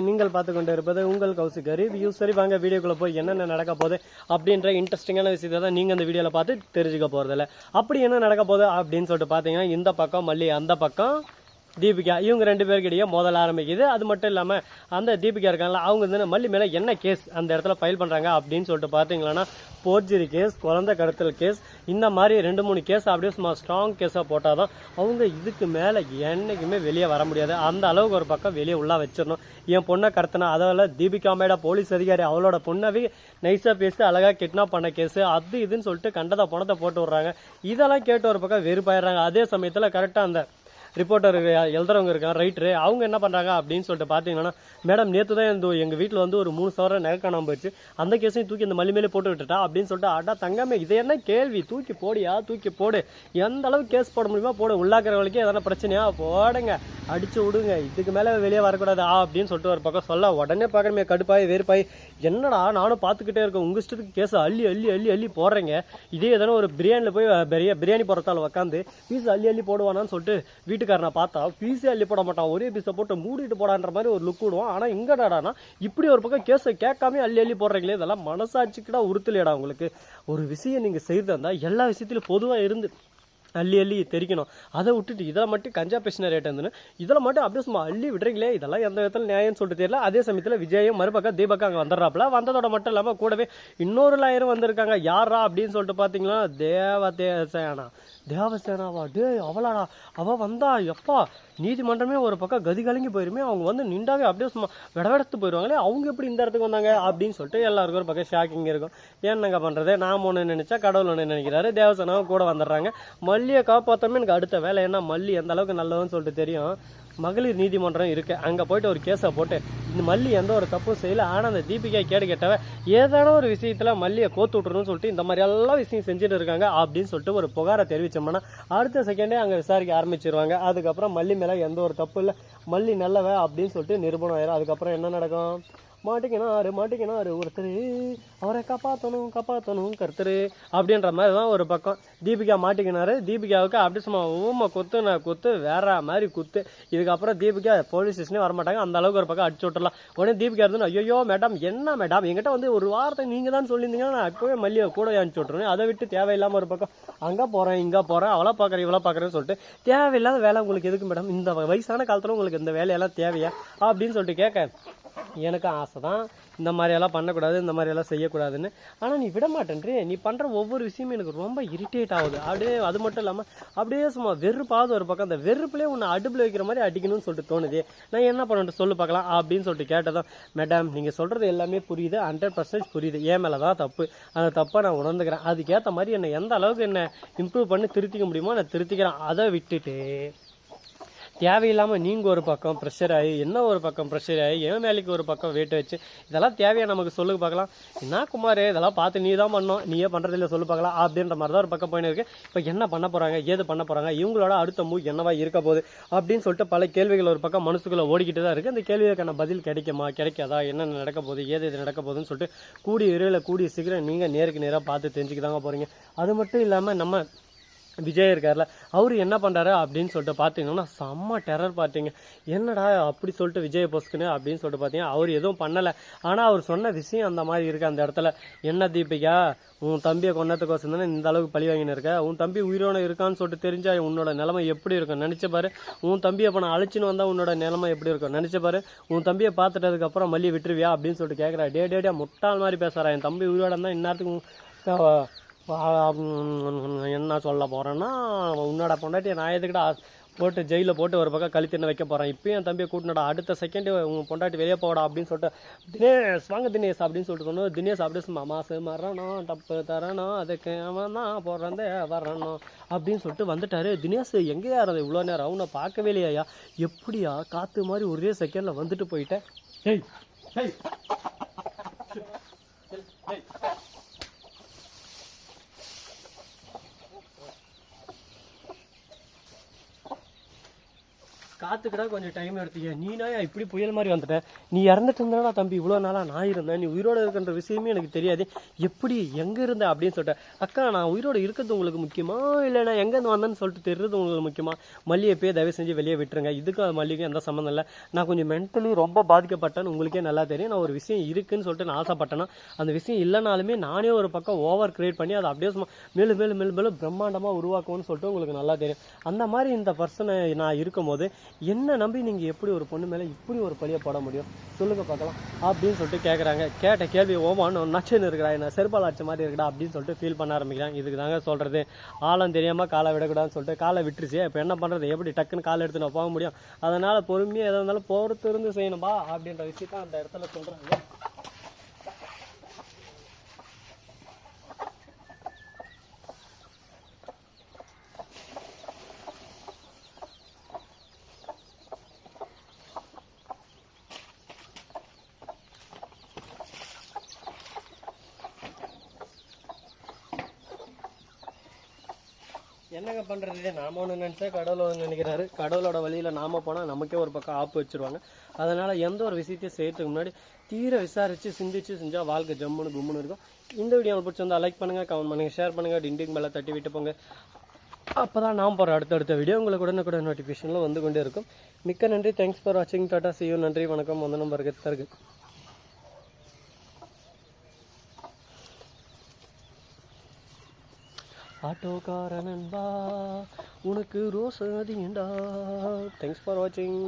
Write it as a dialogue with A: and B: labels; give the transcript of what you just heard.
A: நீங்கள் பார்த்து கொண்டு இருப்பது உங்கள் கௌசிக் ரிவ்யூ. சரி வாங்க வீடியோக்குள்ள போய் என்னென்ன நடக்க போகுது அப்படின்ற இன்ட்ரெஸ்டிங்கான விஷயத்தை தான் நீங்க அந்த வீடியோல பார்த்து தெரிஞ்சுக்க போறதில்ல. அப்படி என்ன நடக்க போகுது அப்படின்னு சொல்லிட்டு பாத்தீங்கன்னா, இந்த பக்கம் மல்லி, அந்த பக்கம் தீபிகா, இவங்க 2 பேருக்கிடையே மோதல் ஆரம்பிக்குது. அது மட்டும் இல்லாம அந்த தீபிகா இருக்காங்களா, அவங்க வந்து மல்லி மேல என்ன கேஸ் அந்த இடத்துல ஃபைல் பண்றாங்க அப்படின்னு சொல்லிட்டு பாத்தீங்கன்னா, போர்ஜரி கேஸ், குழந்தை கடத்தல் கேஸ், இந்த மாதிரி 2-3 கேஸ் அப்படியே சும்மா ஸ்ட்ராங் கேஸா போட்டாதான் அவங்க இதுக்கு மேல என்னைக்குமே வெளியே வர முடியாது. அந்த அளவுக்கு ஒரு பக்கம் வெளியே உள்ள வச்சிடணும். என் பொண்ணை கடத்தினா, அதால தீபிகா மேட போலீஸ் அதிகாரி அவளோட பொண்ணாவே நைஸா பேசி அழகா கிட்னாப் பண்ண கேஸ், அது இதுன்னு சொல்லிட்டு கண்டதை பணத்தை போட்டு விடுறாங்க. இதெல்லாம் கேட்டு ஒரு பக்கம் வெறுப்பாயிடுறாங்க. அதே சமயத்துல கரெக்டா அந்த ரிப்போர்ட்டர் எழுதுறவங்க இருக்காங்க, ரைட்டரு, அவங்க என்ன பண்றாங்க அப்படின்னு சொல்லிட்டு பாத்தீங்கன்னா, மேடம் நேற்று தான் எங்க வீட்டில் வந்து ஒரு 3 சவரம் நகை காணாம போயிடுச்சு, அந்த கேஸையும் தூக்கி இந்த மல்லி மேலே போட்டு விட்டுட்டா அப்படின்னு சொல்லிட்டு, அடா தங்கமே இது என்ன கேள்வி, தூக்கி போடியா, தூக்கி போடு, எந்த அளவுக்கு கேஸ் போட முடியுமா போடு, உள்ளாக்குறவங்களுக்கே எதனா பிரச்சனையா போடுங்க, அடிச்சு விடுங்க, இதுக்கு மேலே வெளியே வரக்கூடாது அப்படின்னு சொல்லிட்டு ஒரு பக்கம் சொல்ல, உடனே பார்க்கணுமே கடுப்பாய் வேறுப்பாய், என்னடா நானும் பார்த்துக்கிட்டே இருக்கேன், உங்க இஷ்டத்துக்கு கேஸ் அள்ளி அள்ளி அள்ளி அள்ளி போடுறீங்க, இதே எதனா ஒரு பிரியாணியில் போய் பிரியாணி போடுறதால உட்காந்து பீஸ் அள்ளி அள்ளி போடுவானான்னு சொல்லிட்டு வீட்டுக்காரனை பார்த்தா பீஸே அள்ளி போட மாட்டான், ஒரே பீஸை போட்டு மூடிட்டு போடான்ற மாதிரி ஒரு லுக் விடுவான். ஆனா இங்கடானா இப்படி ஒரு பக்கம் கேஸை கேட்காம அள்ளி அள்ளி போடுறீங்களே, இதெல்லாம் மனசாட்சிக்கிட்டா உறுத்தலையடா உங்களுக்கு. ஒரு விஷயம் நீங்க செய்யறதா இருந்தா எல்லா விஷயத்திலும் பொதுவா இருந்து அள்ளி அள்ளி தெரிக்கணும். அதை விட்டுட்டு இதில் மட்டும் கஞ்சா பேசின ரேட் இருந்துன்னு இதில் மட்டும் அப்படியே சும்மா அள்ளி விடுறீங்களே, இதெல்லாம் எந்த விதத்தில் நியாயம்னு சொல்லிட்டு தெரியல. அதே சமயத்தில் விஜயும் மறுபக்கம் தீபக்கா அங்கே வந்துடுறாப்புல. வந்ததோட மட்டும் இல்லாமல் கூடவே இன்னொரு லாயரும் வந்திருக்காங்க. யாரா அப்படின்னு சொல்லிட்டு பார்த்தீங்கன்னா, தேவசேனாவா, டே அவளாடா, அவ வந்தா எப்பா நீதிமன்றமே ஒரு பக்கம் கதி கலங்கி போயிருமே, அவங்க வந்து நின்றாவே அப்படியே சும்மா விடவெடுத்து போயிடுவாங்களே, அவங்க எப்படி இந்த இடத்துக்கு வந்தாங்க அப்படின்னு சொல்லிட்டு எல்லாருக்கும் ஒரு பக்கம் ஷாக்கிங் இருக்கும். என்னங்க பண்றது, நாம் ஒன்று நினைச்சா கடவுள் ஒன்று நினைக்கிறாரு. தேவசேனாவும் கூட வந்துடுறாங்க. மல்லியை காப்பாற்றமே எனக்கு அடுத்த வேலை என்ன, மல்லி எந்த அளவுக்கு நல்லதுன்னு சொல்லிட்டு தெரியும். மகளிர் நீதிமன்றம் இருக்கு, அங்க போயிட்டு ஒரு கேஸை போட்டு இந்த மல்லி எந்த ஒரு தப்பும் செய்யல, ஆனா அந்த தீபிகா கேடு கேட்டவ ஏதான ஒரு விஷயத்துல மல்லியை கோத்து விட்டுறணும்னு சொல்லிட்டு இந்த மாதிரி எல்லாம் விஷயம் செஞ்சுட்டு இருக்காங்க அப்படின்னு சொல்லிட்டு ஒரு புகாரை தெரிவிச்சோம்னா அடுத்த செகண்டே அங்க விசாரிக்க ஆரம்பிச்சிருவாங்க. அதுக்கப்புறம் மல்லி மேல எந்த ஒரு தப்பு இல்லை, மல்லி நல்லவ அப்படின்னு சொல்லிட்டு நிரூபணம் ஆயிரும். அதுக்கப்புறம் என்ன நடக்கும், மாட்டிக்கினாரு ஒருத்தர், அவரை காப்பாற்றணும் கருத்தரு அப்படின்ற மாதிரி தான் ஒரு பக்கம். தீபிகா மாட்டிக்கினாரு, தீபிகாவுக்கு அப்படி சும்மா ஊமை குத்து வேற மாதிரி குத்து. இதுக்கப்புறம் தீபிகா போலீஸ் ஸ்டேஷனே வரமாட்டாங்க, அந்த அளவுக்கு ஒரு பக்கம் அடிச்சு விட்டுறலாம். உடனே தீபிகா இருந்து, ஐயோ மேடம் என்ன மேடம் எங்கிட்ட வந்து ஒரு வார்த்தை நீங்க தான் சொல்லியிருந்தீங்கன்னா நான் இப்பவே மல்லியை கூட அனுப்பிச்சு விட்டுருவேன். அதை விட்டு தேவையில்லாம ஒரு பக்கம் அங்க போறேன் இங்க போறேன், அவளா பாக்குறேன் இவளா பாக்குறேன்னு சொல்லிட்டு தேவையில்லாத வேலை உங்களுக்கு எதுக்கு மேடம், இந்த வயசான காலத்துல உங்களுக்கு இந்த வேலையெல்லாம் தேவையா அப்படின்னு சொல்லிட்டு கேட்க, எனக்கு ஆசை தான் இந்த மாதிரியெல்லாம் பண்ணக்கூடாது, இந்த மாதிரியெல்லாம் செய்யக்கூடாதுன்னு, ஆனால் நீ விட மாட்டேன்றே, நீ பண்ணுற ஒவ்வொரு விஷயமும் எனக்கு ரொம்ப இரிட்டேட் ஆகுது. அப்படியே அது மட்டும் இல்லாமல் அப்படியே சும்மா வெறுப்பாவது ஒரு பக்கம், அந்த வெறுப்புலேயே உன்னை அடுப்பில் வைக்கிற மாதிரி அடிக்கணும்னு சொல்லிட்டு தோணுது, நான் என்ன பண்ணிட்டு சொல்லு பார்க்கலாம் அப்படின்னு சொல்லிட்டு கேட்டதும், மேடம் நீங்கள் சொல்கிறது எல்லாமே புரியுது, 100% புரியுது, ஏன் மேலே தான் தப்பு, அந்த தப்பை நான் உணர்ந்துக்கிறேன், அதுக்கேற்ற மாதிரி என்னை எந்த அளவுக்கு என்னை இம்ப்ரூவ் பண்ணி திருத்திக்க முடியுமோ நான் திருத்திக்கிறேன். அதை விட்டுட்டு தேவையில்லாமல் நீங்கள் ஒரு பக்கம் ப்ரெஷர் ஆகி, என்ன ஒரு பக்கம் ப்ரெஷர் ஆகி, என் மேலேக்கு ஒரு பக்கம் வெயிட் வச்சு, இதெல்லாம் தேவையா நமக்கு சொல்லுங்க பார்க்கலாம், என்ன குமார் இதெல்லாம் பார்த்து நீ தான் பண்ணோம், நீயே பண்ணுறதில்ல சொல்லு பார்க்கலாம் அப்படின்ற மாதிரி தான் ஒரு பக்கம் போயின்னு இருக்கு. இப்போ என்ன பண்ண போகிறாங்க, ஏது பண்ண போகிறாங்க, இவங்களோட அடுத்த மூவ் என்னவா இருக்க போகுது அப்படின்னு சொல்லிட்டு பல கேள்விகள் ஒரு பக்கம் மனசுக்குள்ளே ஓடிக்கிட்டு தான் இருக்குது. அந்த கேள்விகளுக்கான பதில் கிடைக்குமா கிடைக்காதா, என்ன நடக்க போகுது, ஏது இது நடக்க போகுதுன்னு சொல்லிட்டு கூடிய சீக்கிரம் நீங்கள் நேருக்கு நேராக பார்த்து தெரிஞ்சுக்கிட்டாங்க போகிறீங்க. அது மட்டும் இல்லாமல் நம்ம விஜய் இருக்கார்ல, அவரு என்ன பண்றாரு அப்படின்னு சொல்லிட்டு பாத்தீங்கன்னா செம்ம டெரர் பார்த்தீங்க. என்னடா அப்படி சொல்லிட்டு விஜய் பொஸ்குன்னு அப்படின்னு சொல்லிட்டு பாத்தீங்கன்னா அவர் எதுவும் பண்ணல, ஆனா அவர் சொன்ன விஷயம் அந்த மாதிரி இருக்கு. அந்த இடத்துல என்ன தீபிகா, உன் தம்பியை கொன்னதுக்கோசம் தானே இந்த அளவுக்கு பழி வாங்கின்னு இருக்க, உன் தம்பி உயிரோட இருக்கான்னு சொல்லிட்டு தெரிஞ்சா உன்னோட நிலைமை எப்படி இருக்கும் நினைச்ச பாரு, உன் தம்பியை இப்போ நான் அழைச்சின்னு வந்தா உன்னோட நிலைமை எப்படி இருக்கும் நினைச்ச பாரு, உன் தம்பியை பார்த்துட்டதுக்கு அப்புறம் மல்லி விட்டுருவியா அப்படின்னு சொல்லிட்டு கேட்கறா. டே முட்டாள் மாதிரி பேசுறா, என் தம்பி உயிரோட இருந்தா இந்நேரத்துக்கு என்ன சொல்ல போறேன்னா, உன்னோட பொண்டாட்டி நான் எதுக்கிட்ட போட்டு ஜெயிலில் போட்டு ஒரு பக்கம் கழுத்தின வைக்க போறேன், இப்பயும் என் தம்பியை கூட்டினடா, அடுத்த செகண்ட் உன் பொண்டாட்டி வெளியே போடா அப்படின்னு சொல்லிட்டு தினேஷ் வாங்க தினேஷ் அப்படின்னு சொல்லிட்டு சொன்னோம். தினேஷ் அப்படியே மாசு மரணம் டப்பு தரணும் அதுக்கு அவன் தான் பிறந்தே வரணும் அப்படின்னு சொல்லிட்டு வந்துட்டாரு. தினேஷ் எங்கேயா இருந்த இவ்வளோ நேரம், அவனை பார்க்கவே இல்லையா, எப்படியா காத்து மாதிரி ஒரே செகண்ட்ல வந்துட்டு போயிட்டேன். காத்துக்கிட்டா கொஞ்சம் டைம் எடுத்துக்க. நீனா இப்படி புயல் மாதிரி வந்துட்டேன். நீ இறந்துட்டு இருந்தாடா தம்பி, இவ்வளோ நாளாக நான் இருந்தேன், நீ உயிரோடு இருக்கின்ற விஷயமே எனக்கு தெரியாது, எப்படி எங்கே இருந்த அப்படின்னு சொல்லிட்டேன். அக்கா நான் உயிரோடு இருக்கிறது உங்களுக்கு முக்கியமா இல்லை நான் எங்கேருந்து வந்தேன்னு சொல்லிட்டு தெரியுறது உங்களுக்கு முக்கியமா? மல்லிகை போய் தயவு செஞ்சு வெளியே விட்டுருங்க. இதுக்கும் அது மல்லிகை எந்த சம்மந்தம் இல்லை. நான் கொஞ்சம் மென்டலி ரொம்ப பாதிக்கப்பட்டேன்னு உங்களுக்கே நல்லா தெரியும். நான் ஒரு விஷயம் இருக்குன்னு சொல்லிட்டு நான் ஆசைப்பட்டேன்னா அந்த விஷயம் இல்லைனாலுமே நானே ஒரு பக்கம் ஓவர் கிரியேட் பண்ணி அதை அப்படியே சும்மா மேலும் மேலும் மேலும் மேலும் பிரம்மாண்டமாக உருவாக்குவோன்னு சொல்லிட்டு உங்களுக்கு நல்லா தெரியும். அந்த மாதிரி இந்த பர்சனை நான் இருக்கும்போது என்ன நம்பி நீங்கள் எப்படி ஒரு பொண்ணு மேலே இப்படி ஒரு பழியை போட முடியும் சொல்லுங்க பார்க்கலாம் அப்படின்னு சொல்லிட்டு கேட்குறாங்க. கேட்ட கேள்வி ஓமான்னு நச்சுன்னு இருக்கிறா, என்ன செருப்பால் அடிச்ச மாதிரி இருக்குடா அப்படின்னு சொல்லிட்டு ஃபீல் பண்ண ஆரம்பிக்கிறாங்க. இதுக்கு தாங்க சொல்கிறது, ஆழம் தெரியாமல் காலை விடக்கூடாதுன்னு சொல்லிட்டு காலை விட்டுருச்சு. இப்போ என்ன பண்ணுறது, எப்படி டக்குன்னு காலை எடுத்து நான் போக முடியும்? அதனால் பொறுமையாக எதாக இருந்தாலும் பொறுத்து இருந்து செய்யணும்பா அப்படின்ற விஷயத்தான் அந்த இடத்துல சொல்கிறாங்க. என்னங்க பண்ணுறது, நாம ஒன்று நினச்சா கடவுள் ஒன்று நினைக்கிறாரு. கடவுளோட வழியில் நாம போனால் நமக்கே ஒரு பக்கம் ஆப்பு வச்சுருவாங்க. அதனால் எந்த ஒரு விஷயத்தையும் செய்யறதுக்கு முன்னாடி தீர விசாரித்து சிந்திச்சு செஞ்சால் வாழ்க்கை ஜம்முன்னு கும்முன்னு இருக்கும். இந்த வீடியோ பிடிச்சிருந்தா லைக் பண்ணுங்கள், கமெண்ட் பண்ணுங்கள், ஷேர் பண்ணுங்கள், டிண்டிங் மேலே தட்டி விட்டு போங்க. அப்போ தான் நாம் போகிற அடுத்தடுத்த வீடியோ உங்களுக்கு உடனே நோட்டிஃபிகேஷனில் வந்து கொண்டே இருக்கும். மிக்க நன்றி. தேங்க்ஸ் ஃபார் வாட்சிங். Tata, see you. நன்றி, வணக்கம், வந்தனம், பர்கத் தருகு. ஆட்டோக்கார நண்பா உனக்கு ரோஸ் அதிகண்டா. தேங்க்ஸ் ஃபார் வாட்சிங்.